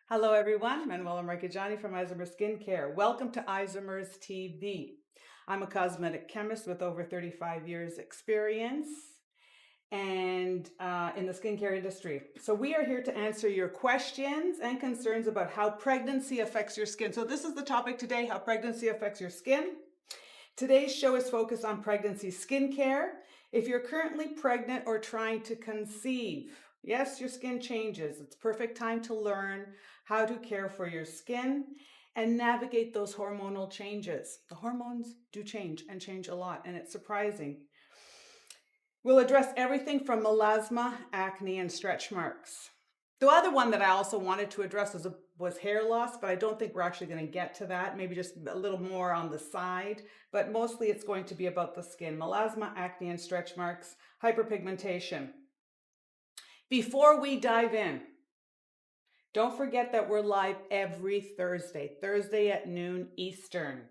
Hello, everyone. Manuela Marcheggiani from Isomers Skincare. Welcome to Isomers TV. I'm a cosmetic chemist with over 35 years experience and in the skincare industry. So we are here to answer your questions and concerns about how pregnancy affects your skin. So this is the topic today, how pregnancy affects your skin. Today's show is focused on pregnancy skincare. If you're currently pregnant or trying to conceive, yes, your skin changes. It's perfect time to learn how to care for your skin and navigate those hormonal changes. The hormones do change and change a lot, and it's surprising. We'll address everything from melasma, acne, and stretch marks. The other one that I also wanted to address was hair loss, but I don't think we're actually going to get to that. Maybe just a little more on the side, but mostly it's going to be about the skin. Melasma, acne, and stretch marks, hyperpigmentation. Before we dive in, don't forget that we're live every Thursday at noon Eastern.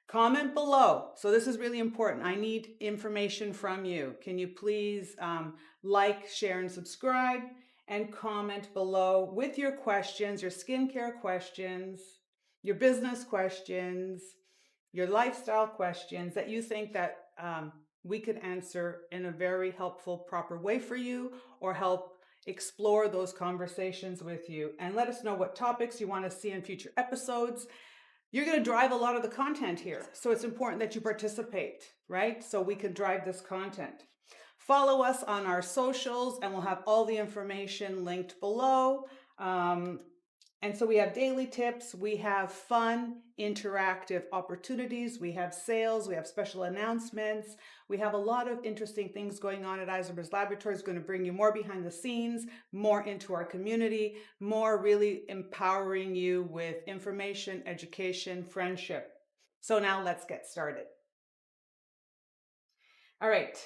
Comment below. So this is really important. I need information from you. Can you please like, share, and subscribe, and comment below with your questions, your skincare questions, your business questions, your lifestyle questions that you think that we could answer in a very helpful, proper way for you, or help explore those conversations with you. And let us know what topics you want to see in future episodes. You're going to drive a lot of the content here. So it's important that you participate, right? So we can drive this content. Follow us on our socials and we'll have all the information linked below. And so we have daily tips, we have fun, interactive opportunities, we have sales, we have special announcements. We have a lot of interesting things going on at Isomers Laboratories. Going to bring you more behind the scenes, more into our community, more really empowering you with information, education, friendship. So now let's get started. All right.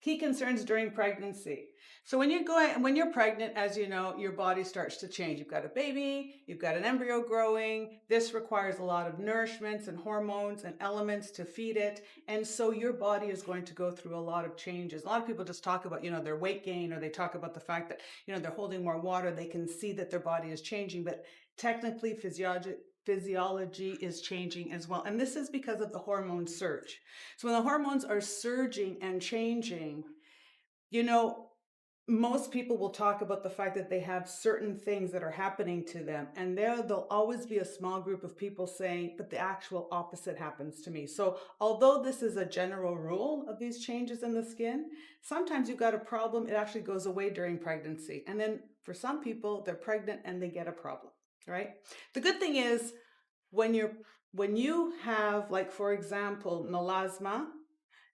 Key concerns during pregnancy. So when you're pregnant, as you know, your body starts to change. You've got a baby, you've got an embryo growing. This requires a lot of nourishments and hormones and elements to feed it. And so your body is going to go through a lot of changes. A lot of people just talk about, their weight gain, or they talk about the fact that, they're holding more water. They can see that their body is changing, but technically physiology is changing as well. And this is because of the hormone surge. So when the hormones are surging and changing, most people will talk about the fact that they have certain things that are happening to them. And there'll always be a small group of people saying, but the actual opposite happens to me. So although this is a general rule of these changes in the skin, sometimes you've got a problem, it actually goes away during pregnancy. And then for some people, they're pregnant and they get a problem, right? The good thing is when you have, like, for example, melasma,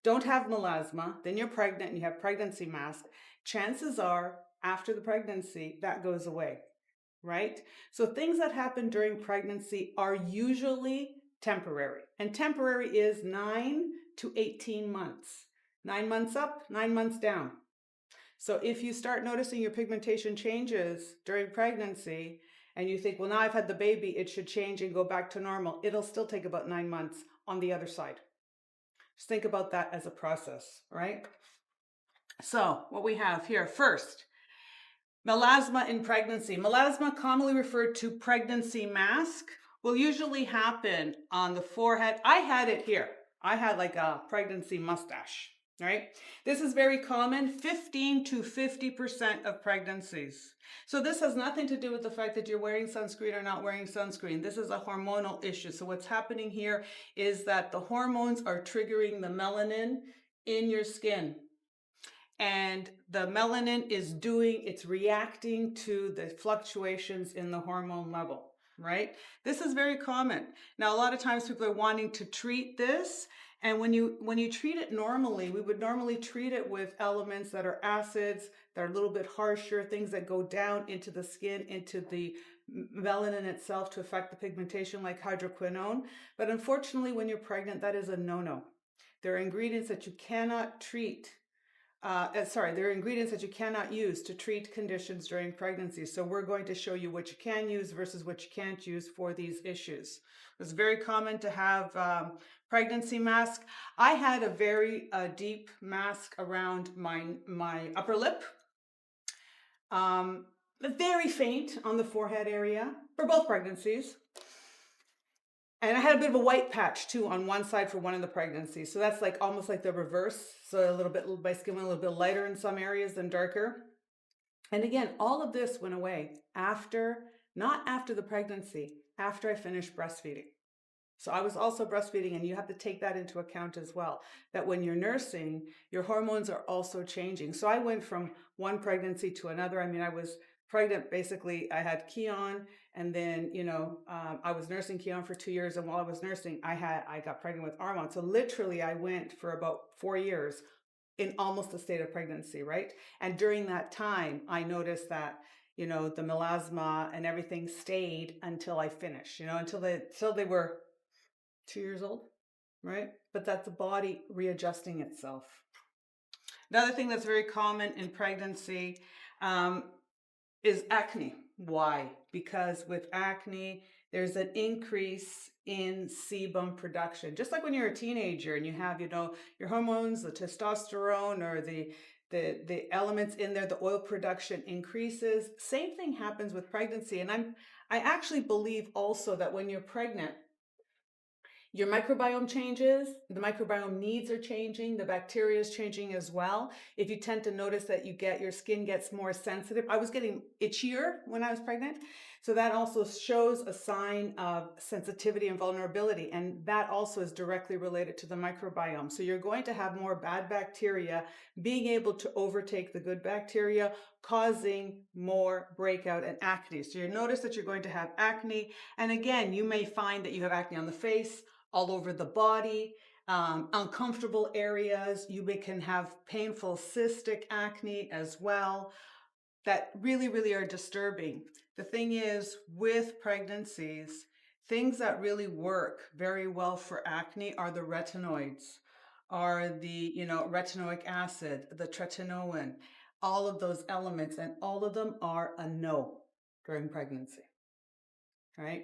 don't have melasma, then you're pregnant and you have pregnancy mask, chances are after the pregnancy, that goes away, right? So things that happen during pregnancy are usually temporary. And temporary is 9 to 18 months. 9 months up, 9 months down. So if you start noticing your pigmentation changes during pregnancy and you think, well, now I've had the baby, it should change and go back to normal, it'll still take about 9 months on the other side. Just think about that as a process, right? So what we have here first, melasma in pregnancy. Melasma, commonly referred to pregnancy mask, will usually happen on the forehead. I had it here. I had like a pregnancy mustache, right? This is very common, 15 to 50% of pregnancies. So this has nothing to do with the fact that you're wearing sunscreen or not wearing sunscreen. This is a hormonal issue. So what's happening here is that the hormones are triggering the melanin in your skin. And the melanin it's reacting to the fluctuations in the hormone level, right? This is very common. Now, a lot of times people are wanting to treat this. And when you treat it normally, we would normally treat it with elements that are acids, that are a little bit harsher, things that go down into the skin, into the melanin itself to affect the pigmentation, like hydroquinone. But unfortunately, when you're pregnant, that is a no-no. There are ingredients that you cannot treat there are ingredients that you cannot use to treat conditions during pregnancy. So we're going to show you what you can use versus what you can't use for these issues. It's very common to have pregnancy mask. I had a very deep mask around my upper lip. very faint on the forehead area for both pregnancies. And I had a bit of a white patch too on one side for one of the pregnancies. So that's like almost like the reverse. So a little bit, my skin went a little bit lighter in some areas than darker. And again, all of this went away after, not after the pregnancy, after I finished breastfeeding. So I was also breastfeeding, and you have to take that into account as well, that when you're nursing, your hormones are also changing. So I went from one pregnancy to another. I mean, I was pregnant, basically, I had Keon, and then, I was nursing Keon for 2 years. And while I was nursing, I got pregnant with Armand. So literally I went for about 4 years in almost a state of pregnancy, right? And during that time, I noticed that, the melasma and everything stayed until I finished, until they were 2 years old, right? But that's the body readjusting itself. Another thing that's very common in pregnancy is acne. Why? Because with acne, there's an increase in sebum production. Just like when you're a teenager and you have, your hormones, the testosterone or the elements in there, the oil production increases. Same thing happens with pregnancy. And I actually believe also that when you're pregnant, your microbiome changes, the microbiome needs are changing, the bacteria is changing as well. If you tend to notice that your skin gets more sensitive. I was getting itchier when I was pregnant. So that also shows a sign of sensitivity and vulnerability. And that also is directly related to the microbiome. So you're going to have more bad bacteria being able to overtake the good bacteria, causing more breakout and acne. So you notice that you're going to have acne. And again, you may find that you have acne on the face, all over the body, uncomfortable areas. You can have painful cystic acne as well that really, really are disturbing. The thing is, with pregnancies, things that really work very well for acne are the retinoids, are the, retinoic acid, the tretinoin, all of those elements, and all of them are a no during pregnancy, right?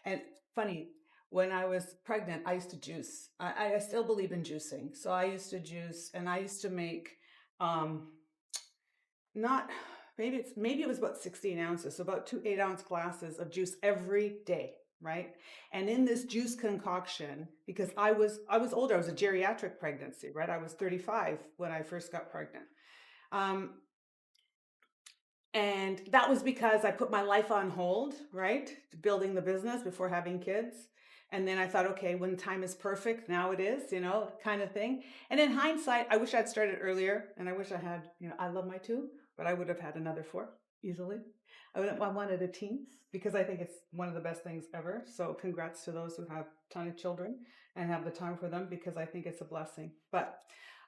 And funny, when I was pregnant, I used to juice. I still believe in juicing. So I used to juice, and I used to make not maybe it was about 16 ounces, so about 2 8-ounce glasses of juice every day, right? And in this juice concoction, because I was older, I was a geriatric pregnancy, right? I was 35 when I first got pregnant. And that was because I put my life on hold, right? Building the business before having kids. And then I thought, okay, when time is perfect, now it is, kind of thing. And in hindsight, I wish I'd started earlier, and I wish I had, I love my two, but I would have had another 4 easily. I wanted a teen because I think it's one of the best things ever. So congrats to those who have a ton of children and have the time for them, because I think it's a blessing. But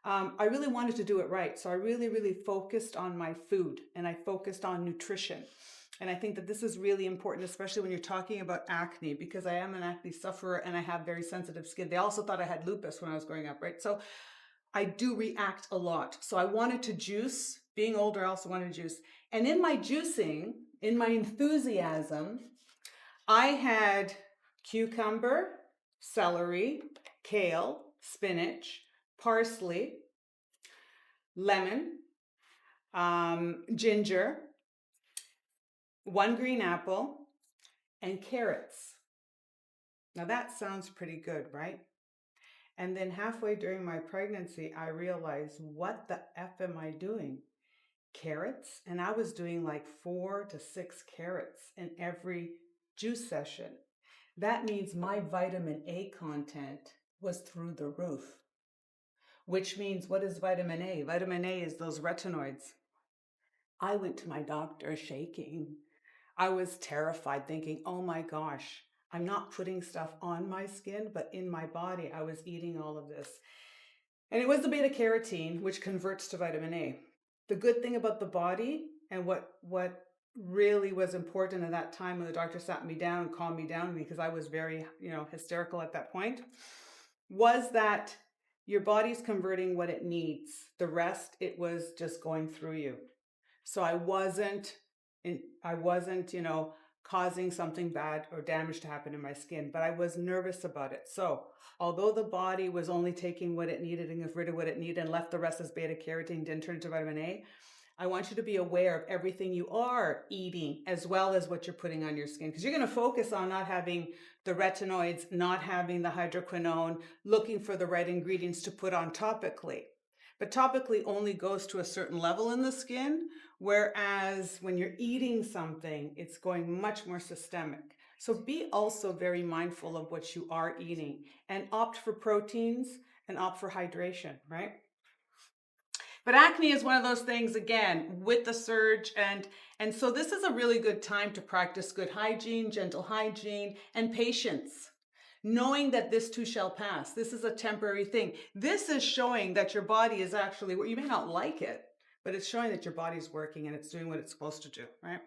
I really wanted to do it right. So I really, really focused on my food, and I focused on nutrition. And I think that this is really important, especially when you're talking about acne, because I am an acne sufferer and I have very sensitive skin. They also thought I had lupus when I was growing up, right? So I do react a lot. So I wanted to juice. Being older, I also wanted to juice. And in my juicing, in my enthusiasm, I had cucumber, celery, kale, spinach, parsley, lemon, ginger, 1 green apple, and carrots. Now that sounds pretty good, right? And then halfway during my pregnancy, I realized, what the F am I doing? Carrots? And I was doing like 4 to 6 carrots in every juice session. That means my vitamin A content was through the roof. Which means, what is vitamin A? Vitamin A is those retinoids. I went to my doctor shaking. I was terrified, thinking, oh my gosh, I'm not putting stuff on my skin, but in my body, I was eating all of this. And it was the beta carotene, which converts to vitamin A. The good thing about the body, and what really was important at that time when the doctor sat me down and calmed me down, because I was very, hysterical at that point, was that your body's converting what it needs. The rest, it was just going through you. So I wasn't, causing something bad or damage to happen in my skin, but I was nervous about it. So although the body was only taking what it needed and got rid of what it needed and left the rest as beta carotene, didn't turn into vitamin A, I want you to be aware of everything you are eating as well as what you're putting on your skin, because you're going to focus on not having the retinoids, not having the hydroquinone, looking for the right ingredients to put on topically. But topically only goes to a certain level in the skin, whereas when you're eating something, it's going much more systemic. So be also very mindful of what you are eating and opt for proteins and opt for hydration, right? But acne is one of those things, again, with the surge, and so this is a really good time to practice good hygiene, gentle hygiene, and patience, knowing that this too shall pass. This is a temporary thing. This is showing that your body is actually, you may not like it, but it's showing that your body's working and it's doing what it's supposed to do, right?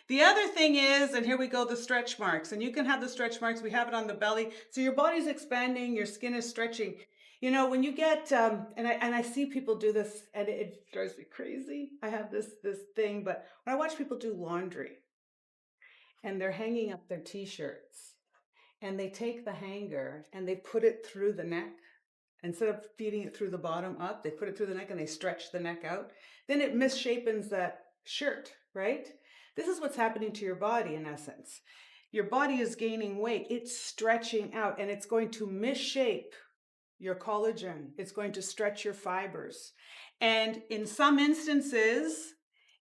The other thing is, and here we go, the stretch marks. And you can have the stretch marks. We have it on the belly. So your body's expanding, your skin is stretching. You know, when you get, and I see people do this, and it drives me crazy. I have this thing, but when I watch people do laundry, and they're hanging up their t-shirts, and they take the hanger and they put it through the neck. Instead of feeding it through the bottom up, they put it through the neck and they stretch the neck out. Then it misshapens that shirt, right? This is what's happening to your body in essence. Your body is gaining weight. It's stretching out and it's going to misshape your collagen. It's going to stretch your fibers. And in some instances,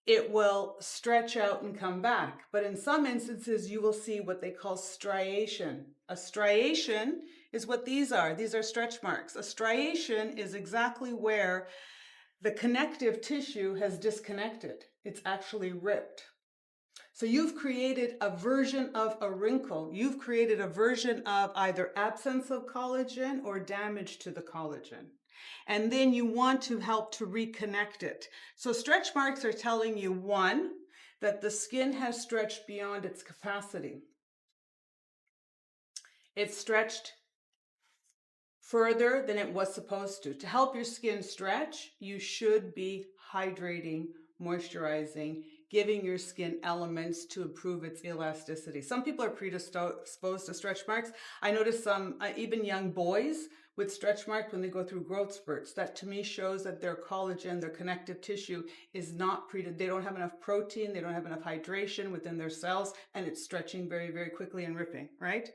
it will stretch out and come back. But in some instances, you will see what they call striation. A striation is what these are. These are stretch marks. A striation is exactly where the connective tissue has disconnected. It's actually ripped. So you've created a version of a wrinkle. You've created a version of either absence of collagen or damage to the collagen. And then you want to help to reconnect it. So stretch marks are telling you, one, that the skin has stretched beyond its capacity. It's stretched further than it was supposed to. To help your skin stretch, you should be hydrating, moisturizing, giving your skin elements to improve its elasticity. Some people are predisposed to stretch marks. I notice some, even young boys with stretch marks when they go through growth spurts. That to me shows that their collagen, their connective tissue is not they don't have enough protein, they don't have enough hydration within their cells, and it's stretching very, very quickly and ripping, right?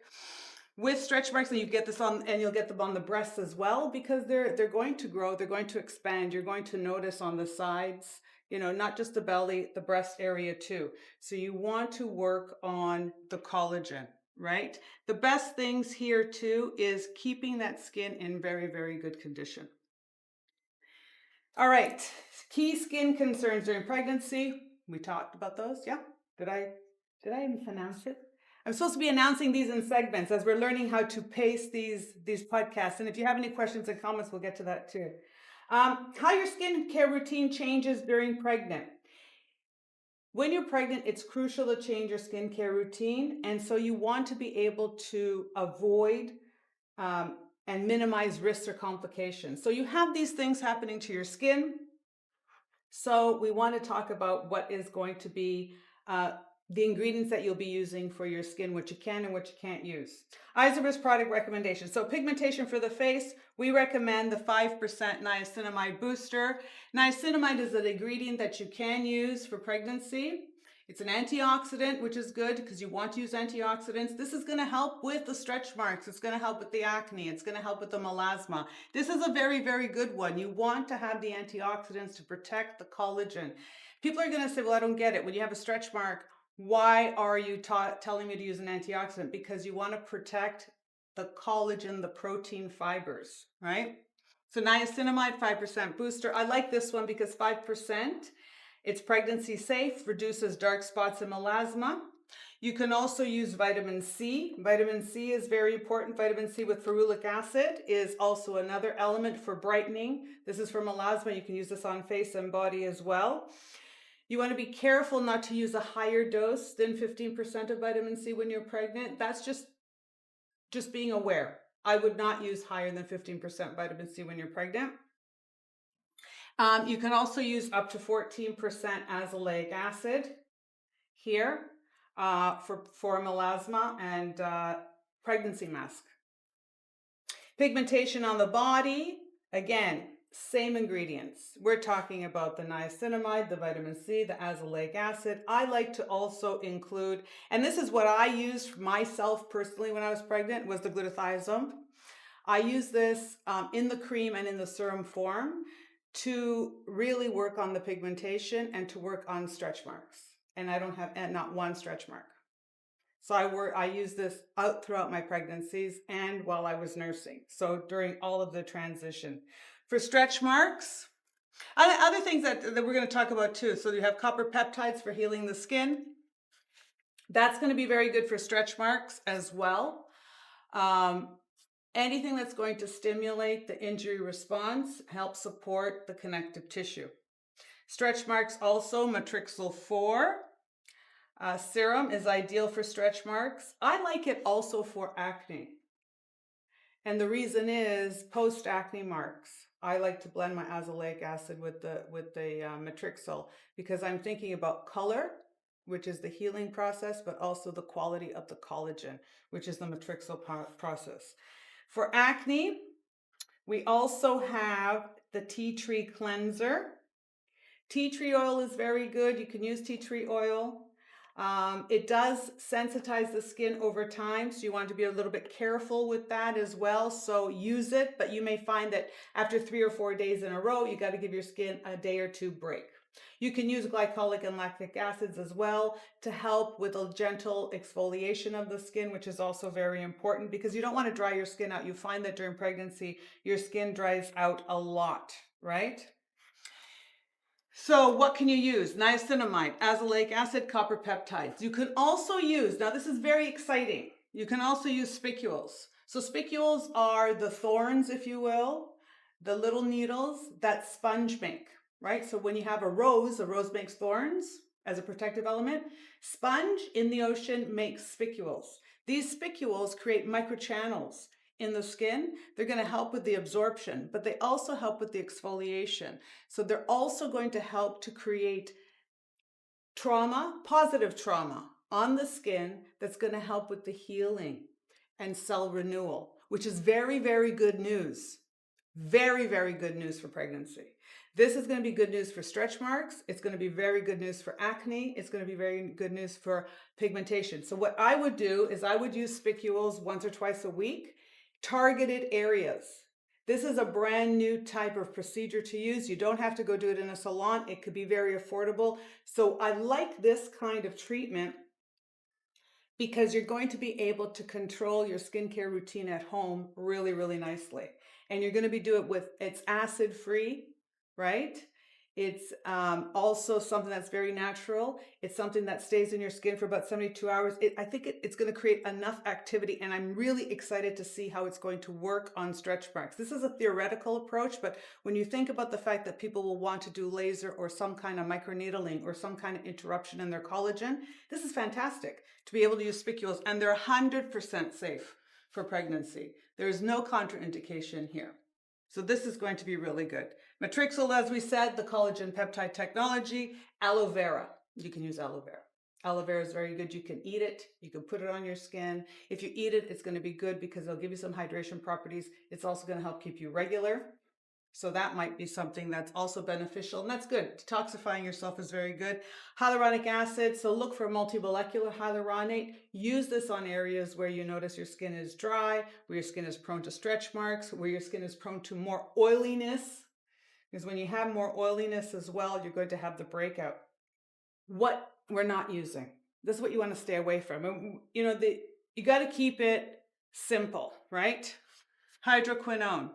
With stretch marks, and you get this on, and you'll get them on the breasts as well, because they're going to grow, they're going to expand. You're going to notice on the sides, you know, not just the belly, the breast area too. So you want to work on the collagen, right? The best things here too is keeping that skin in very, very good condition. All right, key skin concerns during pregnancy. We talked about those, yeah? Did I even announce it? I'm supposed to be announcing these in segments as we're learning how to pace these podcasts. And if you have any questions and comments, we'll get to that too. How your skincare routine changes during pregnant. When you're pregnant, it's crucial to change your skincare routine. And so you want to be able to avoid and minimize risks or complications. So you have these things happening to your skin. So we want to talk about what is going to be the ingredients that you'll be using for your skin, what you can and what you can't use. Isomers product recommendations. So pigmentation for the face, we recommend the 5% niacinamide booster. Niacinamide is an ingredient that you can use for pregnancy. It's an antioxidant, which is good because you want to use antioxidants. This is going to help with the stretch marks. It's going to help with the acne. It's going to help with the melasma. This is a very, very good one. You want to have the antioxidants to protect the collagen. People are going to say, well, I don't get it. When you have a stretch mark, why are you telling me to use an antioxidant? Because you want to protect the collagen, the protein fibers, right? So niacinamide, 5% booster. I like this one because 5%, it's pregnancy safe, reduces dark spots and melasma. You can also use vitamin C. Vitamin C is very important. Vitamin C with ferulic acid is also another element for brightening. This is for melasma. You can use this on face and body as well. You want to be careful not to use a higher dose than 15% of vitamin C when you're pregnant. That's just being aware. I would not use higher than 15% vitamin C when you're pregnant. You can also use up to 14% azelaic acid here for melasma and pregnancy mask. Pigmentation on the body, again, same ingredients. We're talking about the niacinamide, the vitamin C, the azelaic acid. I like to also include, and this is what I used myself personally when I was pregnant, was the glutathione. I use this in the cream and in the serum form to really work on the pigmentation and to work on stretch marks. And I don't have not one stretch mark. So I use this out throughout my pregnancies and while I was nursing. So during all of the transition. For stretch marks, other things that we're going to talk about too. So you have copper peptides for healing the skin. That's going to be very good for stretch marks as well. Anything that's going to stimulate the injury response helps support the connective tissue. Stretch marks also, matrixyl 4 serum is ideal for stretch marks. I like it also for acne. And the reason is post-acne marks. I like to blend my azelaic acid with the matrixyl because I'm thinking about color, which is the healing process, but also the quality of the collagen, which is the matrixyl process. For acne, we also have the tea tree cleanser. Tea tree oil is very good. You can use tea tree oil. It does sensitize the skin over time, so you want to be a little bit careful with that as well. So use it, but you may find that after 3 or 4 days in a row, you got to give your skin a day or two break. You can use glycolic and lactic acids as well to help with a gentle exfoliation of the skin, which is also very important because you don't want to dry your skin out. You find that during pregnancy, your skin dries out a lot, right? So what can you use? Niacinamide, azelaic acid, copper peptides. You can also use, now this is very exciting, you can also use spicules. So spicules are the thorns, if you will, the little needles that sponge make, right? So when you have a rose makes thorns as a protective element. Sponge in the ocean makes spicules. These spicules create microchannels in the skin. They're going to help with the absorption, but they also help with the exfoliation. So they're also going to help to create trauma, positive trauma on the skin that's going to help with the healing and cell renewal, which is very, very good news. Very, very good news for pregnancy. This is going to be good news for stretch marks. It's going to be very good news for acne. It's going to be very good news for pigmentation. So what I would do is I would use spicules once or twice a week, targeted areas. This is a brand new type of procedure to use. You don't have to go do it in a salon. It could be very affordable. So I like this kind of treatment because you're going to be able to control your skincare routine at home really, really nicely. And you're going to be doing it with, it's acid free, right? It's also something that's very natural. It's something that stays in your skin for about 72 hours. I think it's going to create enough activity, and I'm really excited to see how it's going to work on stretch marks. This is a theoretical approach, but when you think about the fact that people will want to do laser or some kind of microneedling or some kind of interruption in their collagen, this is fantastic to be able to use spicules, and they're 100% safe for pregnancy. There is no contraindication here. So this is going to be really good. Matrixyl, as we said, the collagen peptide technology. Aloe vera. You can use aloe vera. Aloe vera is very good. You can eat it. You can put it on your skin. If you eat it, it's going to be good because it'll give you some hydration properties. It's also going to help keep you regular. So that might be something that's also beneficial, and that's good. Detoxifying yourself is very good. Hyaluronic acid, so look for multimolecular hyaluronate. Use this on areas where you notice your skin is dry, where your skin is prone to stretch marks, where your skin is prone to more oiliness. Because when you have more oiliness as well, you're going to have the breakout. What we're not using. This is what you want to stay away from. You know, you got to keep it simple, right? Hydroquinone.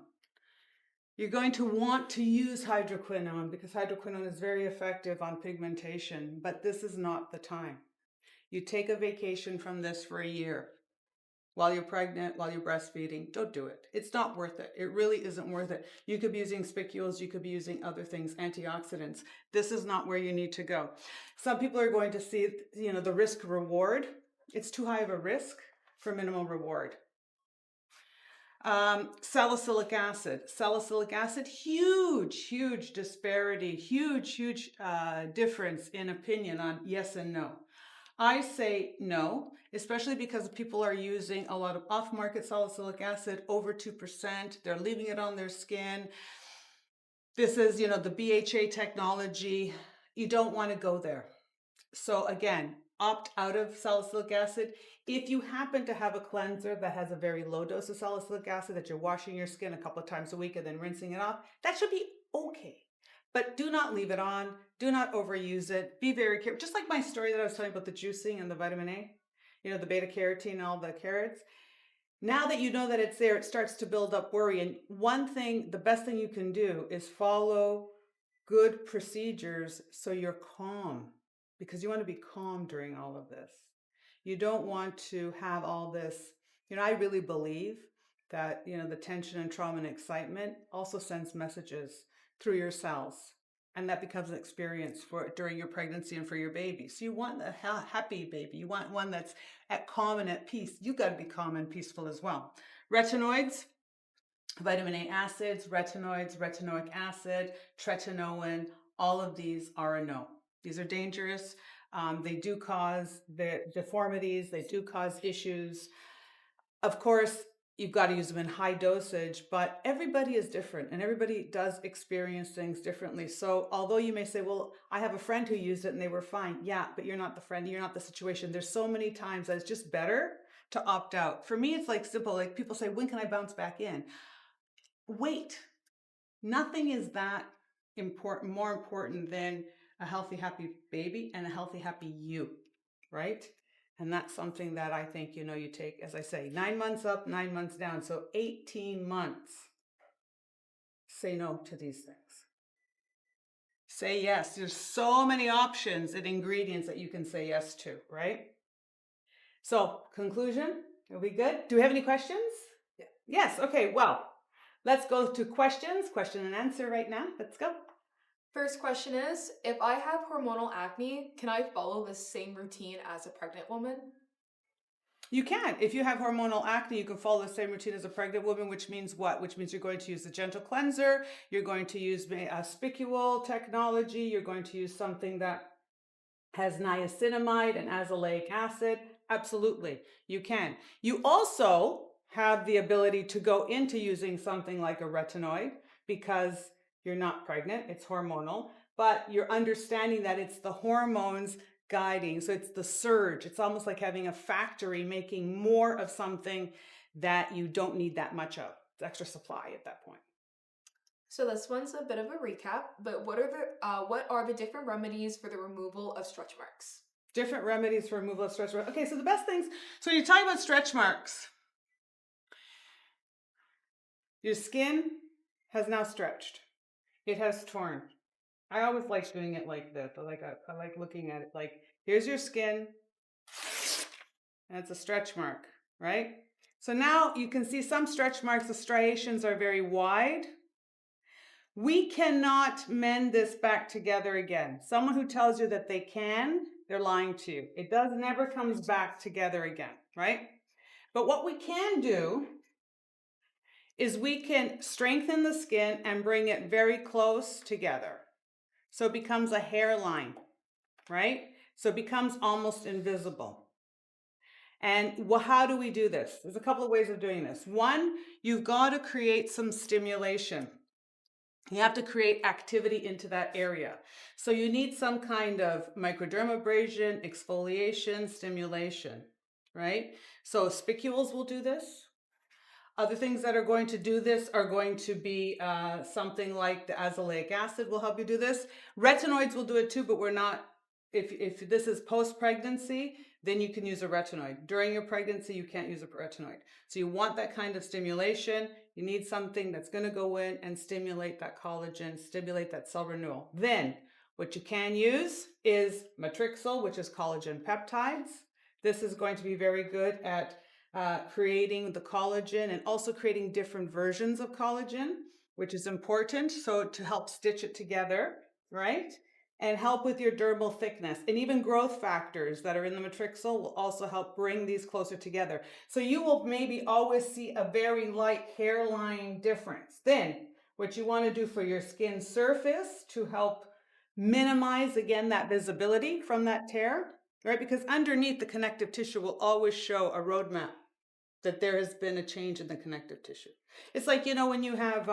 You're going to want to use hydroquinone because hydroquinone is very effective on pigmentation, but this is not the time. You take a vacation from this for a year while you're pregnant, while you're breastfeeding. Don't do it. It's not worth it. It really isn't worth it. You could be using spicules. You could be using other things, antioxidants. This is not where you need to go. Some people are going to see, you know, the risk reward. It's too high of a risk for minimal reward. Salicylic acid. Salicylic acid, huge disparity, huge difference in opinion on yes and no. I say no, especially because people are using a lot of off-market salicylic acid, over 2%. They're leaving it on their skin. This is, the BHA technology. You don't want to go there. So again, opt out of salicylic acid. If you happen to have a cleanser that has a very low dose of salicylic acid that you're washing your skin a couple of times a week and then rinsing it off, that should be okay. But do not leave it on. Do not overuse it. Be very careful. Just like my story that I was telling about the juicing and the vitamin A, the beta carotene and all the carrots. Now that you know that it's there, it starts to build up worry. And one thing, the best thing you can do is follow good procedures so you're calm, because you want to be calm during all of this. You don't want to have all this. I really believe that, the tension and trauma and excitement also sends messages through your cells. And that becomes an experience for during your pregnancy and for your baby. So you want a happy baby. You want one that's at calm and at peace. You got to be calm and peaceful as well. Retinoids, vitamin A acids, retinoids, retinoic acid, tretinoin, all of these are a no. These are dangerous. They do cause the deformities. They do cause issues. Of course, you've got to use them in high dosage, but everybody is different and everybody does experience things differently. So although you may say, well, I have a friend who used it and they were fine. Yeah, but you're not the friend. You're not the situation. There's so many times that it's just better to opt out. For me, it's like simple. Like people say, when can I bounce back in? Wait. Nothing is that important, more important than a healthy, happy baby and a healthy, happy you, right? And that's something that I think, you take, as I say, 9 months up, 9 months down. So 18 months. Say no to these things. Say yes. There's so many options and ingredients that you can say yes to, right? So, conclusion, are we good? Do we have any questions? Yeah. Yes. Okay. Well, let's go to questions, question and answer right now. Let's go. First question is, if I have hormonal acne, can I follow the same routine as a pregnant woman? You can. If you have hormonal acne, you can follow the same routine as a pregnant woman, which means what? Which means you're going to use the gentle cleanser, you're going to use a spicule technology, you're going to use something that has niacinamide and azelaic acid. Absolutely, you can. You also have the ability to go into using something like a retinoid because you're not pregnant, it's hormonal, but you're understanding that it's the hormones guiding. So it's the surge. It's almost like having a factory making more of something that you don't need that much of. It's extra supply at that point. So this one's a bit of a recap, but what are the different remedies for the removal of stretch marks? Different remedies for removal of stretch marks. Okay, so the best things. So you're talking about stretch marks. Your skin has now stretched. It has torn. I always like doing it like this. I like looking at it like, here's your skin, and it's a stretch mark, right? So now you can see some stretch marks, the striations are very wide. We cannot mend this back together again. Someone who tells you that they can, they're lying to you. It never comes back together again, right? But what we can do is we can strengthen the skin and bring it very close together. So it becomes a hairline, right? So it becomes almost invisible. And how do we do this? There's a couple of ways of doing this. One, you've got to create some stimulation. You have to create activity into that area. So you need some kind of microdermabrasion, exfoliation, stimulation, right? So spicules will do this. Other things that are going to do this are going to be something like the azelaic acid will help you do this. Retinoids will do it too, but we're not, if this is post-pregnancy, then you can use a retinoid. During your pregnancy, you can't use a retinoid. So you want that kind of stimulation. You need something that's going to go in and stimulate that collagen, stimulate that cell renewal. Then what you can use is matrixyl, which is collagen peptides. This is going to be very good at creating the collagen and also creating different versions of collagen, which is important. So to help stitch it together, right? And help with your dermal thickness, and even growth factors that are in the matrixyl will also help bring these closer together. So you will maybe always see a very light hairline difference. Then what you want to do for your skin surface to help minimize again that visibility from that tear, right? Because underneath the connective tissue will always show a roadmap that there has been a change in the connective tissue. It's like, when you have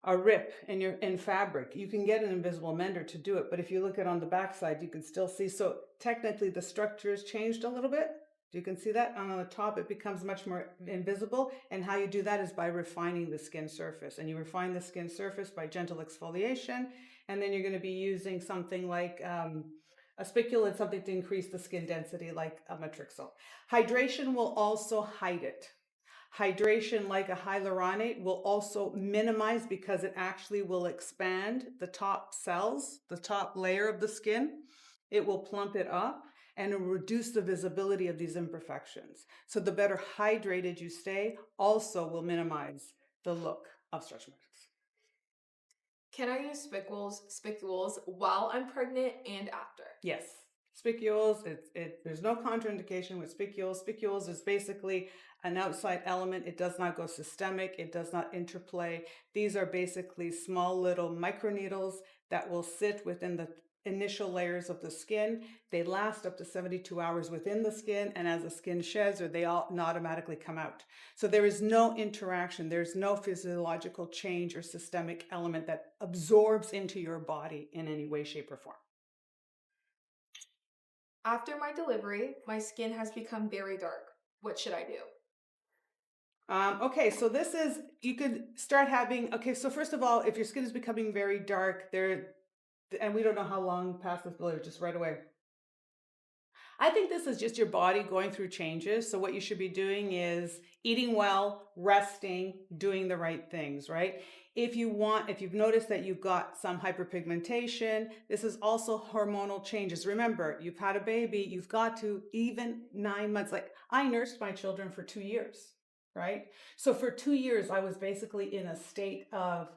a rip in fabric. You can get an invisible mender to do it, but if you look at on the backside, you can still see. So technically the structure has changed a little bit. You can see that on the top, it becomes much more invisible. And how you do that is by refining the skin surface. And you refine the skin surface by gentle exfoliation. And then you're going to be using something like a spiculate, something to increase the skin density, like a matrixyl. Hydration will also hide it. Hydration, like a hyaluronate, will also minimize because it actually will expand the top cells, the top layer of the skin. It will plump it up and it will reduce the visibility of these imperfections. So the better hydrated you stay also will minimize the look of stretch marks. Can I use spicules while I'm pregnant and after? Yes. Spicules, there's no contraindication with spicules. Spicules is basically an outside element. It does not go systemic. It does not interplay. These are basically small little microneedles that will sit within the initial layers of the skin. They last up to 72 hours within the skin, and as the skin sheds, or they all automatically come out. So there is no interaction. There's no physiological change or systemic element that absorbs into your body in any way, shape, or form. After my delivery, my skin has become very dark. What should I do? Okay, so this is, you could start having, okay, so first of all, if your skin is becoming very dark, and we don't know how long past this blue, just right away. I think this is just your body going through changes. So what you should be doing is eating well, resting, doing the right things, right? If you've noticed that you've got some hyperpigmentation, this is also hormonal changes. Remember, you've had a baby, you've got to, even 9 months, like I nursed my children for 2 years, right? So for 2 years, I was basically in a state of,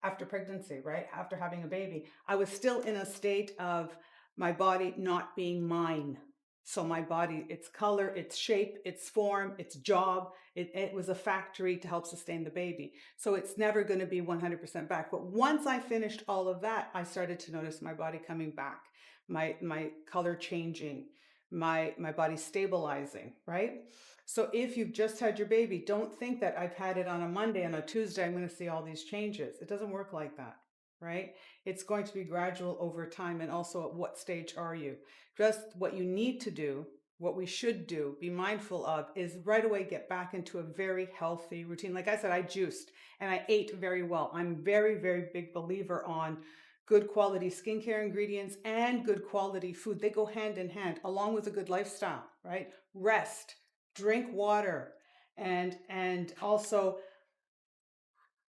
after pregnancy, right? After having a baby, I was still in a state of my body not being mine. So my body, its color, its shape, its form, its job, it was a factory to help sustain the baby. So it's never going to be 100% back. But once I finished all of that, I started to notice my body coming back, my color changing, my body stabilizing, right? So if you've just had your baby, don't think that I've had it on a Monday and a Tuesday, I'm going to see all these changes. It doesn't work like that, right? It's going to be gradual over time. And also, at what stage are you? Just what you need to do, what we should do, be mindful of, is right away get back into a very healthy routine. Like I said, I juiced and I ate very well. I'm very, very big believer on good quality skincare ingredients and good quality food. They go hand in hand, along with a good lifestyle, right? Rest, drink water, and also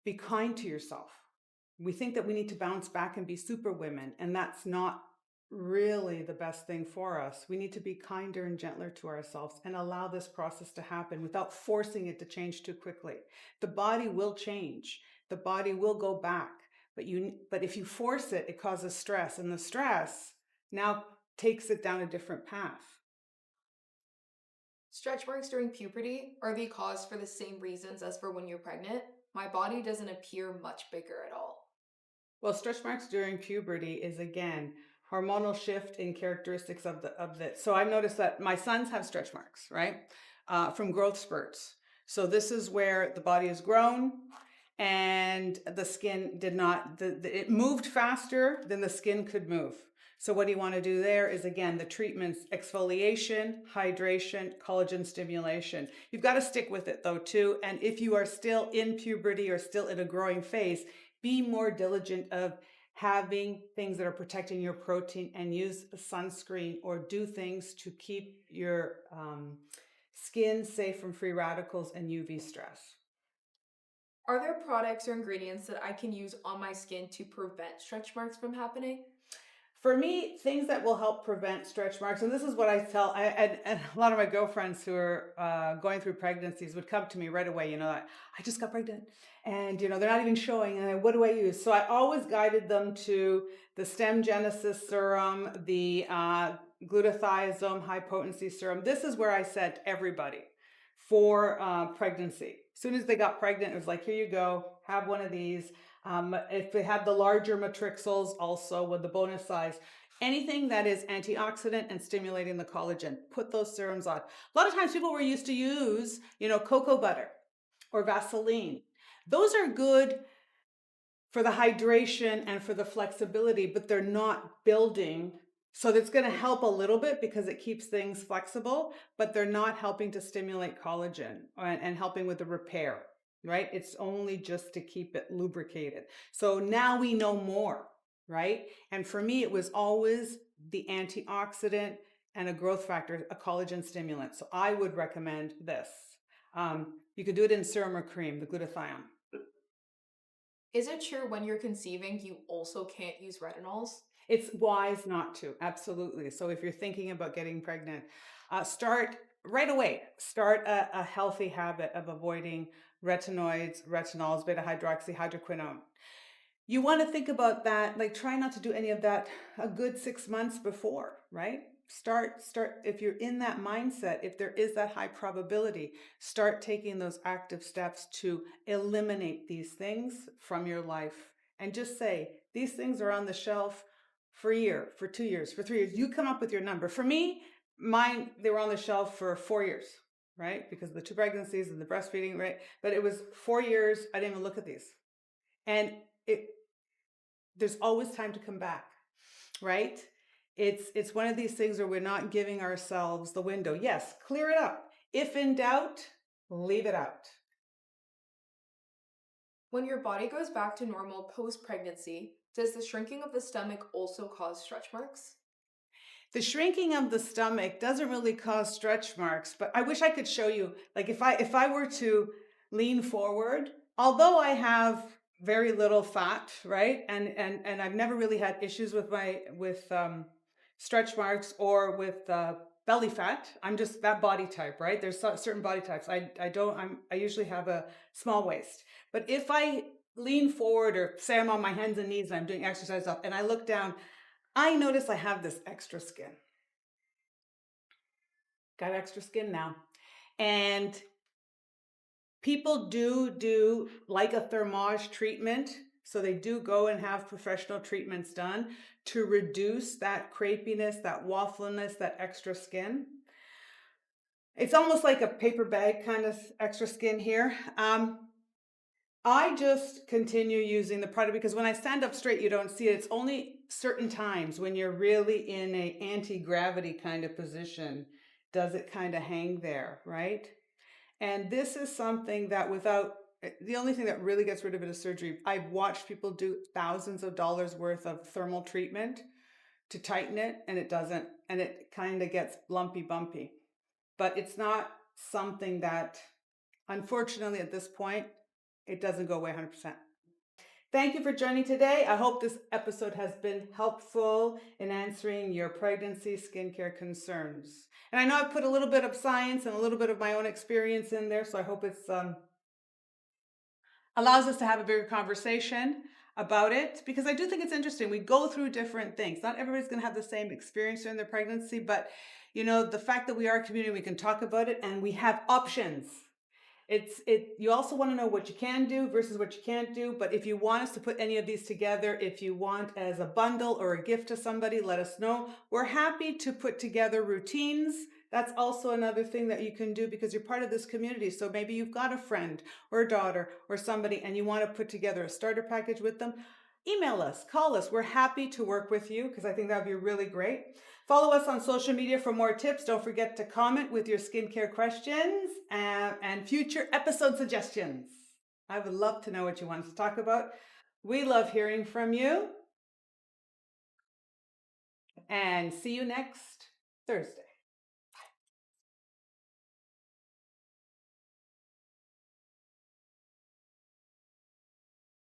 be kind to yourself. We think that we need to bounce back and be super women, and that's not really the best thing for us. We need to be kinder and gentler to ourselves and allow this process to happen without forcing it to change too quickly. The body will change. The body will go back, but if you force it, it causes stress, and the stress now takes it down a different path. Stretch marks during puberty are the cause for the same reasons as for when you're pregnant. My body doesn't appear much bigger at all. Well, stretch marks during puberty is again hormonal shift in characteristics of the. So I've noticed that my sons have stretch marks, right, from growth spurts. So this is where the body has grown, and the skin did not. It moved faster than the skin could move. So what you want to do there is again the treatments: exfoliation, hydration, collagen stimulation. You've got to stick with it though too. And if you are still in puberty or still in a growing phase, be more diligent of having things that are protecting your protein, and use sunscreen or do things to keep your skin safe from free radicals and UV stress. Are there products or ingredients that I can use on my skin to prevent stretch marks from happening? For me, things that will help prevent stretch marks, and this is what I tell, and a lot of my girlfriends who are going through pregnancies would come to me right away. I just got pregnant, and they're not even showing. And what do I use? So I always guided them to the Stem Genesis serum, the glutathione high potency serum. This is where I sent everybody for pregnancy. As soon as they got pregnant, it was like, here you go, have one of these. If they had the larger matrixyls, also with the bonus size, anything that is antioxidant and stimulating the collagen, put those serums on. A lot of times people were used to use, cocoa butter or Vaseline. Those are good for the hydration and for the flexibility, but they're not building. So that's going to help a little bit because it keeps things flexible, but they're not helping to stimulate collagen and helping with the repair, right? It's only just to keep it lubricated. So now we know more, right? And for me, it was always the antioxidant and a growth factor, a collagen stimulant. So I would recommend this. You could do it in serum or cream, the glutathione. Is it true when you're conceiving you also can't use retinols? It's wise not to, absolutely. So if you're thinking about getting pregnant, start right away. Start a healthy habit of avoiding retinoids, retinols, beta hydroxyhydroquinone. You want to think about that, like try not to do any of that a good 6 months before, right? Start if you're in that mindset, if there is that high probability, start taking those active steps to eliminate these things from your life and just say, these things are on the shelf for a year, for 2 years, for 3 years. You come up with your number. For me, mine, they were on the shelf for 4 years, right? Because of the 2 pregnancies and the breastfeeding, right? But it was 4 years. I didn't even look at these. And it there's always time to come back, right? It's one of these things where we're not giving ourselves the window. Yes, clear it up. If in doubt, leave it out. When your body goes back to normal post pregnancy, does the shrinking of the stomach also cause stretch marks? The shrinking of the stomach doesn't really cause stretch marks, but I wish I could show you, like if I were to lean forward, although I have very little fat, right? And I've never really had issues with my with stretch marks or with belly fat. I'm just that body type, right? There's certain body types. I don't I usually have a small waist. But if I lean forward or say I'm on my hands and knees and I'm doing exercise up and I look down, I notice I have this extra skin. Got extra skin now. And people do like a thermage treatment. So they do go and have professional treatments done to reduce that crepiness, that waffliness, that extra skin. It's almost like a paper bag kind of extra skin here. I just continue using the product because when I stand up straight, you don't see it. It's only certain times when you're really in a anti-gravity kind of position does it kind of hang there, right? And this is something that without the only thing that really gets rid of it is surgery. I've watched people do thousands of dollars worth of thermal treatment to tighten it, and it doesn't, and it kind of gets lumpy bumpy. But it's not something that, unfortunately, at this point, it doesn't go away 100%. Thank you for joining today. I hope this episode has been helpful in answering your pregnancy skincare concerns. And I know I put a little bit of science and a little bit of my own experience in there, so I hope it's allows us to have a bigger conversation about it because I do think it's interesting. We go through different things. Not everybody's going to have the same experience during their pregnancy, but the fact that we are a community, we can talk about it and we have options. You also want to know what you can do versus what you can't do. But if you want us to put any of these together, if you want as a bundle or a gift to somebody, let us know. We're happy to put together routines. That's also another thing that you can do because you're part of this community. So maybe you've got a friend or a daughter or somebody and you want to put together a starter package with them. Email us, call us. We're happy to work with you because I think that would be really great. Follow us on social media for more tips. Don't forget to comment with your skincare questions and future episode suggestions. I would love to know what you want us to talk about. We love hearing from you. And see you next Thursday.